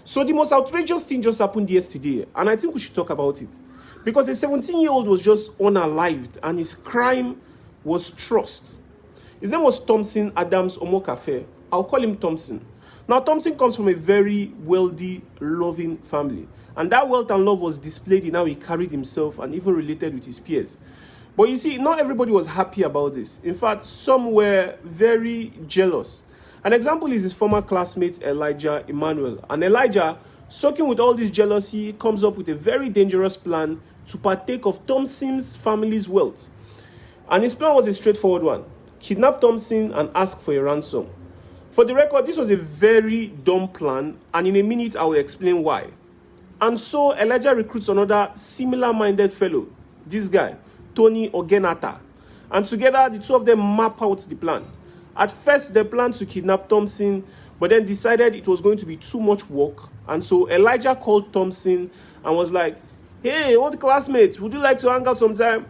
So the most outrageous thing just happened yesterday, and I think we should talk about it. Because a 17-year-old was just unalived, and his crime was trust. His name was Thompson Adams Omokafe. I'll call him Thompson. Now, Thompson comes from a very wealthy, loving family. And that wealth and love was displayed in how he carried himself and even related with his peers. But you see, not everybody was happy about this. In fact, some were very jealous. An example is his former classmate, Elijah Emmanuel. And Elijah, soaking with all this jealousy, comes up with a very dangerous plan to partake of Thompson's family's wealth. And his plan was a straightforward one: kidnap Thompson and ask for a ransom. For the record, this was a very dumb plan, and in a minute I will explain why. And so Elijah recruits another similar-minded fellow, this guy, Tony Ogenata. And together, the two of them map out the plan. At first, they planned to kidnap Thompson, but then decided it was going to be too much work. And so Elijah called Thompson and was like, "Hey, old classmate, would you like to hang out sometime?"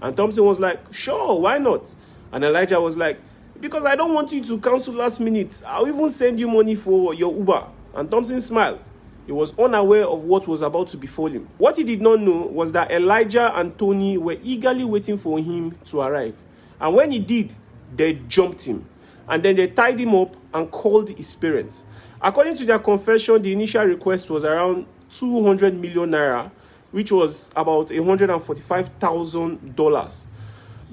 And Thompson was like, "Sure, why not?" And Elijah was like, "Because I don't want you to cancel last minute. I'll even send you money for your Uber." And Thompson smiled. He was unaware of what was about to befall him. What he did not know was that Elijah and Tony were eagerly waiting for him to arrive. And when he did, they jumped him. And then they tied him up and called his parents. According to their confession, the initial request was around 200 million naira, which was about $145,000.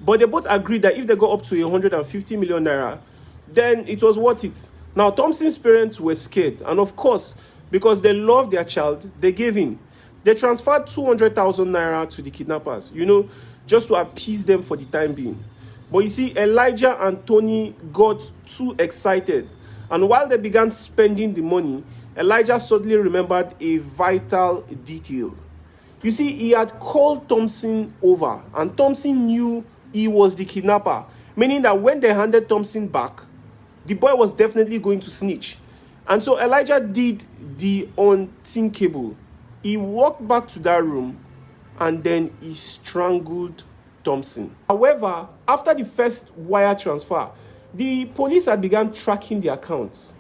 But they both agreed that if they got up to 150 million naira, then it was worth it. Now, Thompson's parents were scared. And of course, because they loved their child, they gave in. They transferred 200,000 naira to the kidnappers, just to appease them for the time being. But you see, Elijah and Tony got too excited. And while they began spending the money, Elijah suddenly remembered a vital detail. You see, he had called Thompson over, and Thompson knew he was the kidnapper, meaning that when they handed Thompson back, the boy was definitely going to snitch. And so Elijah did the unthinkable. He walked back to that room and then he strangled Thompson. However, after the first wire transfer, the police had begun tracking the accounts,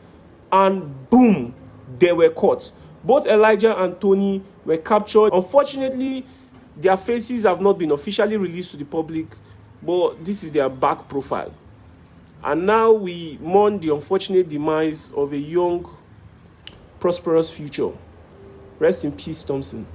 and boom, they were caught. Both Elijah and Tony were captured. Unfortunately, their faces have not been officially released to the public, but this is their back profile. And now we mourn the unfortunate demise of a young, prosperous future. Rest in peace, Thompson.